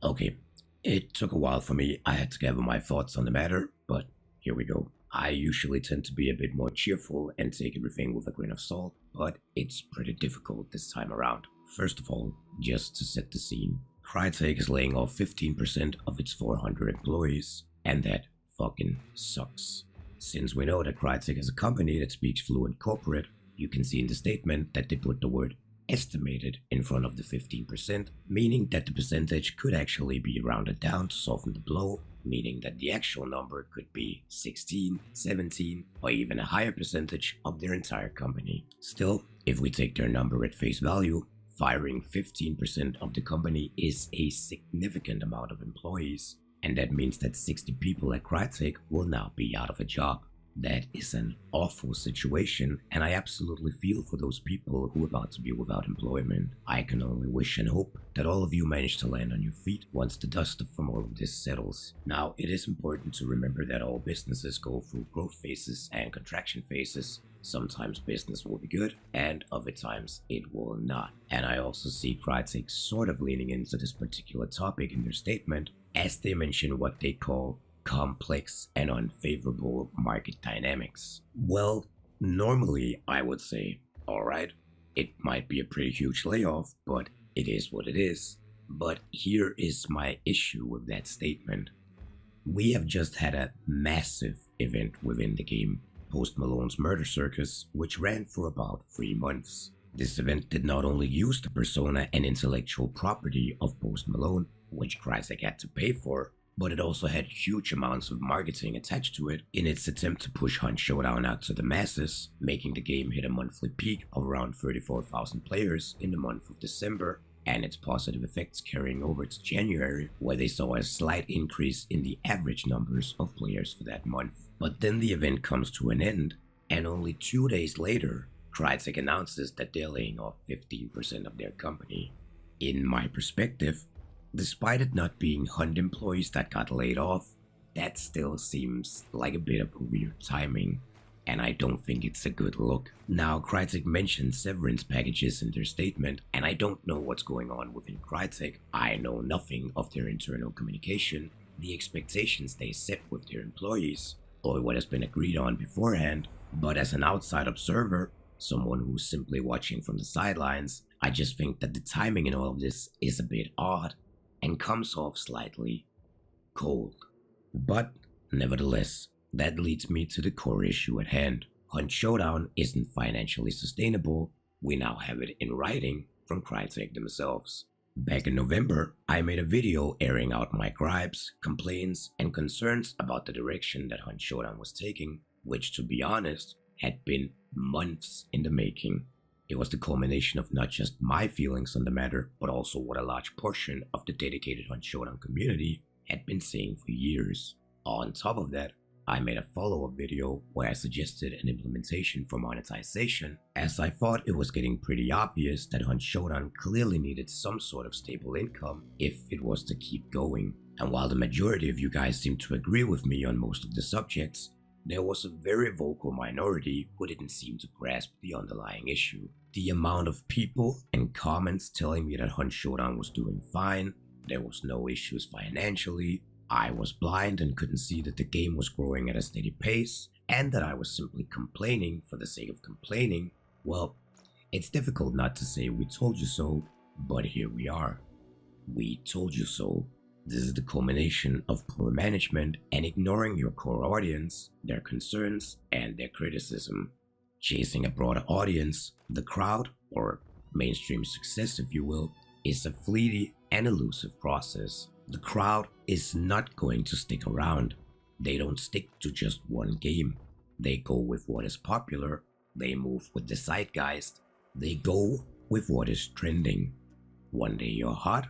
Okay, it took a while for me. I had to gather my thoughts on the matter, but here we go. I usually tend to be a bit more cheerful and take everything with a grain of salt, but it's pretty difficult this time around. First of all, just to set the scene, Crytek is laying off 15% of its 400 employees, and that fucking sucks. Since we know that Crytek is a company that speaks fluent corporate, you can see in the statement that they put the word estimated in front of the 15%, meaning that the percentage could actually be rounded down to soften the blow, meaning that the actual number could be 16, 17, or even a higher percentage of their entire company. Still, if we take their number at face value, firing 15% of the company is a significant amount of employees, and that means that 60 people at Crytek will now be out of a job. That is an awful situation, and I absolutely feel for those people who are about to be without employment. I can only wish and hope that all of you manage to land on your feet once the dust from all of this settles. Now, it is important to remember that all businesses go through growth phases and contraction phases. Sometimes business will be good, and other times it will not. And I also see Crytek sort of leaning into this particular topic in their statement, as they mention what they call complex and unfavorable market dynamics. Well, normally I would say, alright, it might be a pretty huge layoff, but it is what it is. But here is my issue with that statement. We have just had a massive event within the game, Post Malone's Murder Circus, which ran for about 3 months. This event did not only use the persona and intellectual property of Post Malone, which Crytek had to pay for, but it also had huge amounts of marketing attached to it in its attempt to push Hunt Showdown out to the masses, making the game hit a monthly peak of around 34,000 players in the month of December, and its positive effects carrying over to January, where they saw a slight increase in the average numbers of players for that month. But then the event comes to an end, and only 2 days later, Crytek announces that they're laying off 15% of their company. In my perspective, despite it not being Hunt employees that got laid off, that still seems like a bit of a weird timing, and I don't think it's a good look. Now, Crytek mentioned severance packages in their statement, and I don't know what's going on within Crytek. I know nothing of their internal communication, the expectations they set with their employees, or what has been agreed on beforehand, but as an outside observer, someone who's simply watching from the sidelines, I just think that the timing in all of this is a bit odd and comes off slightly cold. But nevertheless, that leads me to the core issue at hand. Hunt Showdown isn't financially sustainable. We now have it in writing from Crytek themselves. Back in November, I made a video airing out my gripes, complaints, and concerns about the direction that Hunt Showdown was taking, which, to be honest, had been months in the making. It was the culmination of not just my feelings on the matter, but also what a large portion of the dedicated Hunt Showdown community had been saying for years. On top of that, I made a follow-up video where I suggested an implementation for monetization, as I thought it was getting pretty obvious that Hunt Showdown clearly needed some sort of stable income if it was to keep going. And while the majority of you guys seem to agree with me on most of the subjects, there was a very vocal minority who didn't seem to grasp the underlying issue. The amount of people and comments telling me that Hunt Showdown was doing fine, there was no issues financially, I was blind and couldn't see that the game was growing at a steady pace, and that I was simply complaining for the sake of complaining, well, it's difficult not to say we told you so, but here we are. We told you so. This is the culmination of poor management and ignoring your core audience, their concerns, and their criticism. Chasing a broader audience, the crowd, or mainstream success if you will, is a fleeting and elusive process. The crowd is not going to stick around. They don't stick to just one game. They go with what is popular, they move with the zeitgeist, they go with what is trending. One day you're hot,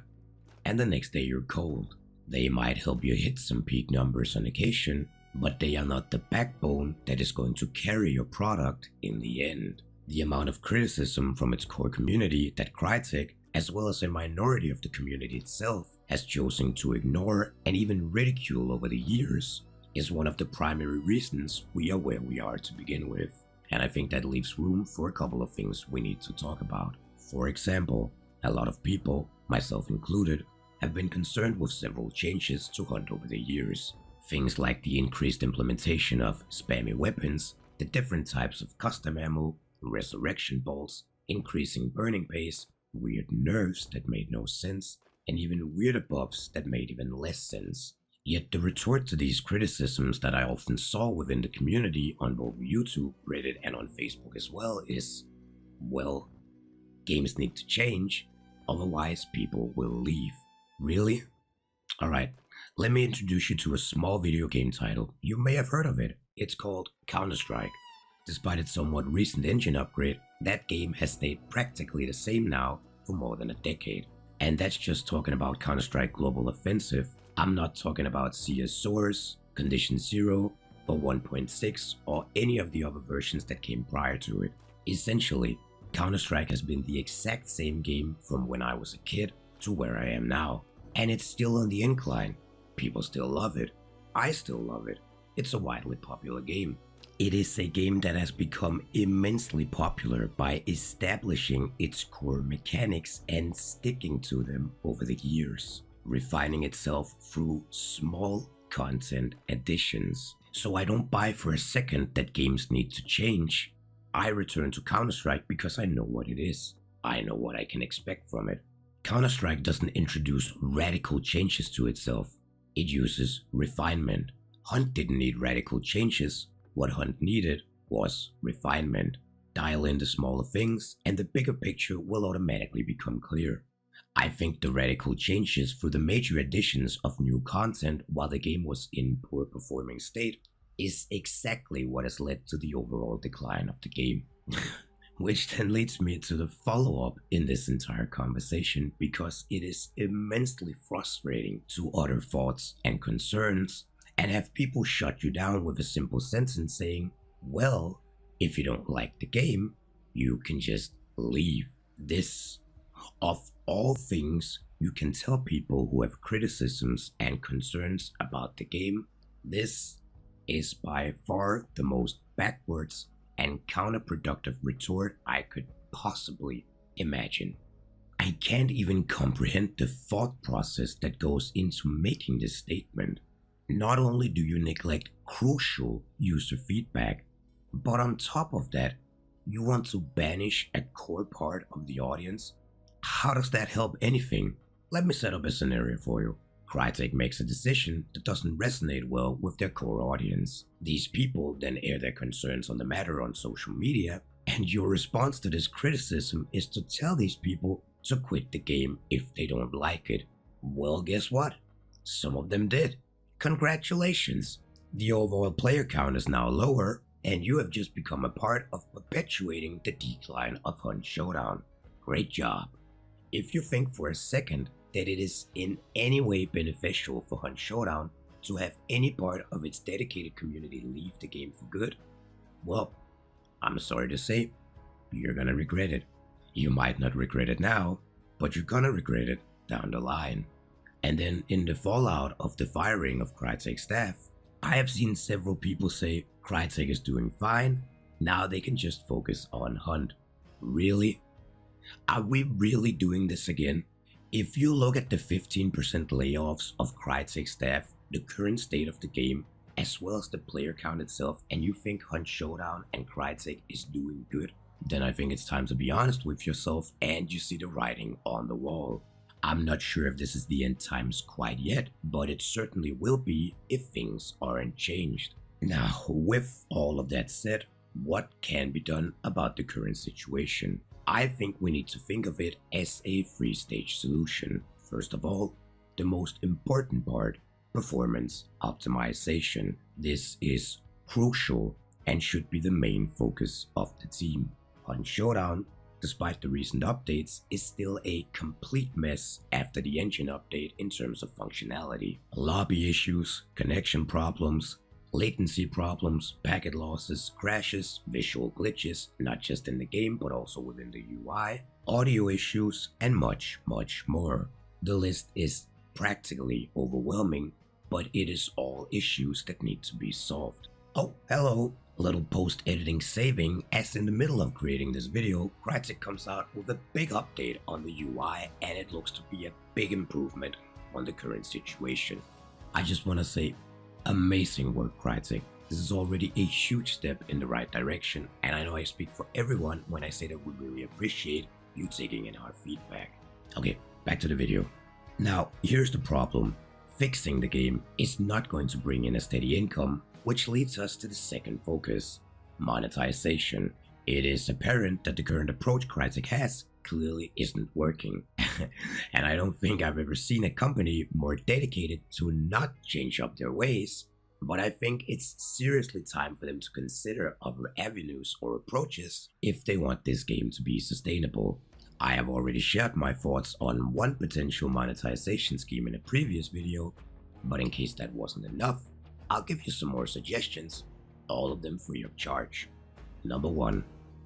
and the next day you're cold. They might help you hit some peak numbers on occasion, but they are not the backbone that is going to carry your product in the end. The amount of criticism from its core community that Crytek, as well as a minority of the community itself, has chosen to ignore and even ridicule over the years is one of the primary reasons we are where we are to begin with. And I think that leaves room for a couple of things we need to talk about. For example, a lot of people, myself included, have been concerned with several changes to Hunt over the years. Things like the increased implementation of spammy weapons, the different types of custom ammo, resurrection bolts, increasing burning pace, weird nerfs that made no sense, and even weirder buffs that made even less sense. Yet the retort to these criticisms that I often saw within the community on both YouTube, Reddit, and on Facebook as well is, well, games need to change, otherwise people will leave. Really? Alright, let me introduce you to a small video game title. You may have heard of it. It's called Counter-Strike. Despite its somewhat recent engine upgrade, that game has stayed practically the same now for more than a decade. And that's just talking about Counter-Strike Global Offensive. I'm not talking about CS Source, Condition Zero, or 1.6, or any of the other versions that came prior to it. Essentially, Counter-Strike has been the exact same game from when I was a kid to where I am now. And it's still on the incline. People still love it. I still love it. It's a widely popular game. It is a game that has become immensely popular by establishing its core mechanics and sticking to them over the years, refining itself through small content additions. So I don't buy for a second that games need to change. I return to Counter-Strike because I know what it is. I know what I can expect from it. Counter-Strike doesn't introduce radical changes to itself. It uses refinement. Hunt didn't need radical changes. What Hunt needed was refinement. Dial in the smaller things and the bigger picture will automatically become clear. I think the radical changes through the major additions of new content while the game was in poor performing state is exactly what has led to the overall decline of the game. Which then leads me to the follow-up in this entire conversation, because it is immensely frustrating to utter thoughts and concerns and have people shut you down with a simple sentence saying, well, if you don't like the game, you can just leave. This, of all things you can tell people who have criticisms and concerns about the game, this is by far the most backwards and counterproductive retort I could possibly imagine. I can't even comprehend the thought process that goes into making this statement. Not only do you neglect crucial user feedback, but on top of that, you want to banish a core part of the audience? How does that help anything? Let me set up a scenario for you. Crytek makes a decision that doesn't resonate well with their core audience. These people then air their concerns on the matter on social media, and your response to this criticism is to tell these people to quit the game if they don't like it. Well, guess what? Some of them did. Congratulations! The overall player count is now lower, and you have just become a part of perpetuating the decline of Hunt Showdown. Great job. If you think for a second that it is in any way beneficial for Hunt Showdown to have any part of its dedicated community leave the game for good, well, I'm sorry to say, you're gonna regret it. You might not regret it now, but you're gonna regret it down the line. And then in the fallout of the firing of Crytek staff, I have seen several people say Crytek is doing fine, now they can just focus on Hunt. Really? Are we really doing this again? If you look at the 15% layoffs of Crytek staff, the current state of the game, as well as the player count itself, and you think Hunt Showdown and Crytek is doing good, then I think it's time to be honest with yourself and you see the writing on the wall. I'm not sure if this is the end times quite yet, but it certainly will be if things aren't changed. Now, with all of that said, what can be done about the current situation? I think we need to think of it as a three-stage solution. First of all, the most important part, performance optimization. This is crucial and should be the main focus of the team. Hunt Showdown, despite the recent updates, is still a complete mess after the engine update in terms of functionality. Lobby issues, connection problems, latency problems, packet losses, crashes, visual glitches, not just in the game but also within the UI, audio issues, and much, much more. The list is practically overwhelming, but it is all issues that need to be solved. Oh, hello! Little post-editing saving, as in the middle of creating this video, Crytek comes out with a big update on the UI and it looks to be a big improvement on the current situation. I just want to say, amazing work, Crytek. This is already a huge step in the right direction, and I know I speak for everyone when I say that we really appreciate you taking in our feedback. Okay, back to the video. Now, here's the problem. Fixing the game is not going to bring in a steady income, which leads us to the second focus, monetization. It is apparent that the current approach Crytek has clearly isn't working. And I don't think I've ever seen a company more dedicated to not change up their ways, but I think it's seriously time for them to consider other avenues or approaches if they want this game to be sustainable. I have already shared my thoughts on one potential monetization scheme in a previous video, but in case that wasn't enough, I'll give you some more suggestions, all of them free of charge. Number 1.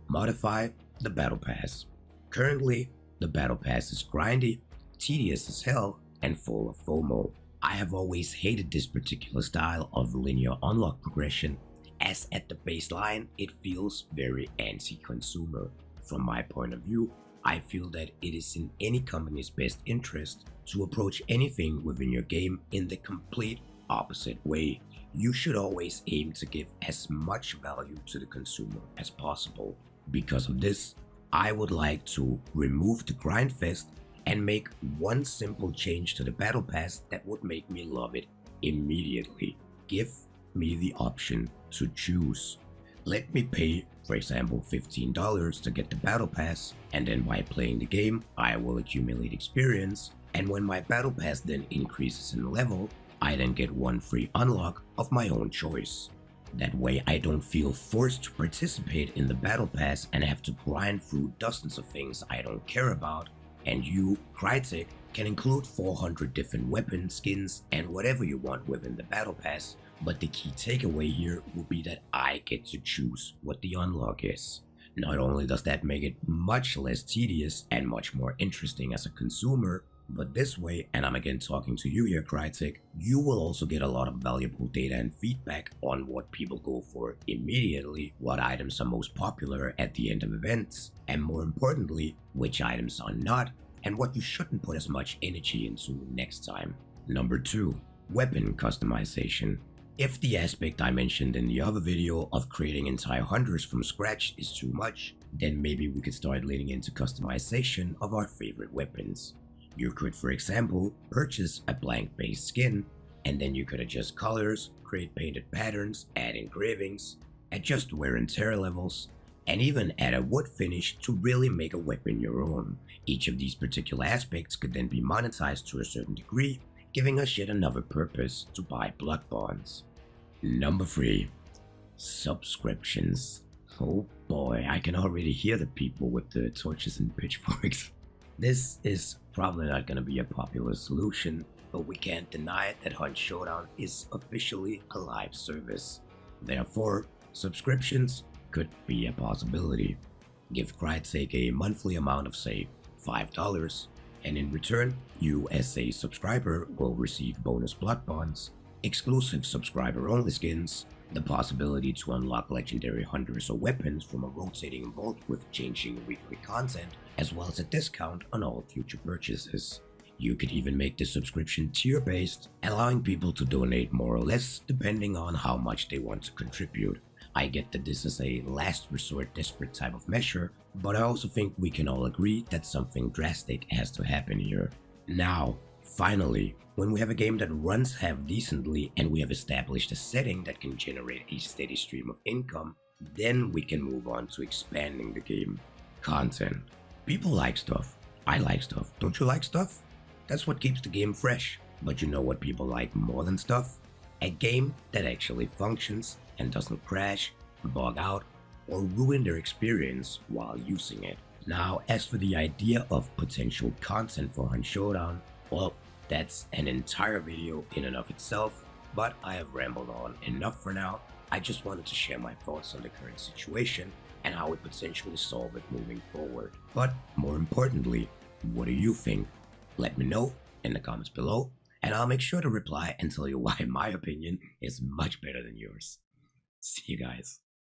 Modify the Battle Pass. Currently, the Battle Pass is grindy, tedious as hell, and full of FOMO. I have always hated this particular style of linear unlock progression, as at the baseline it feels very anti-consumer. From my point of view, I feel that it is in any company's best interest to approach anything within your game in the complete opposite way. You should always aim to give as much value to the consumer as possible. Because of this, I would like to remove the grind fest and make one simple change to the Battle Pass that would make me love it immediately. Give me the option to choose. Let me pay, for example, $15 to get the Battle Pass, and then by playing the game, I will accumulate experience, and when my Battle Pass then increases in level, I then get one free unlock of my own choice. That way I don't feel forced to participate in the Battle Pass and have to grind through dozens of things I don't care about, and you, Crytek, can include 400 different weapon skins and whatever you want within the Battle Pass. But the key takeaway here will be that I get to choose what the unlock is. Not only does that make it much less tedious and much more interesting as a consumer, but this way, and I'm again talking to you here, Crytek, you will also get a lot of valuable data and feedback on what people go for immediately, what items are most popular at the end of events, and more importantly, which items are not, and what you shouldn't put as much energy into next time. Number 2. Weapon customization. If the aspect I mentioned in the other video of creating entire hunters from scratch is too much, then maybe we could start leaning into customization of our favorite weapons. You could, for example, purchase a blank base skin, and then you could adjust colors, create painted patterns, add engravings, adjust wear and tear levels, and even add a wood finish to really make a weapon your own. Each of these particular aspects could then be monetized to a certain degree, giving us yet another purpose to buy blood bonds. Number 3. Subscriptions. Oh boy, I can already hear the people with the torches and pitchforks. This is probably not going to be a popular solution, but we can't deny that Hunt Showdown is officially a live service. Therefore, subscriptions could be a possibility. Give Crytek a monthly amount of, say, $5, and in return, you as a subscriber will receive bonus blood bonds, exclusive subscriber-only skins, the possibility to unlock legendary hunters or weapons from a rotating vault with changing weekly content, as well as a discount on all future purchases. You could even make the subscription tier-based, allowing people to donate more or less depending on how much they want to contribute. I get that this is a last resort desperate type of measure, but I also think we can all agree that something drastic has to happen here. Now, finally, when we have a game that runs half decently and we have established a setting that can generate a steady stream of income, then we can move on to expanding the game. Content. People like stuff. I like stuff. Don't you like stuff? That's what keeps the game fresh. But you know what people like more than stuff? A game that actually functions and doesn't crash, bug out, or ruin their experience while using it. Now, as for the idea of potential content for Hunt Showdown, well, that's an entire video in and of itself, but I have rambled on enough for now. I just wanted to share my thoughts on the current situation and how we potentially solve it moving forward. But more importantly, what do you think? Let me know in the comments below, and I'll make sure to reply and tell you why my opinion is much better than yours. See you guys.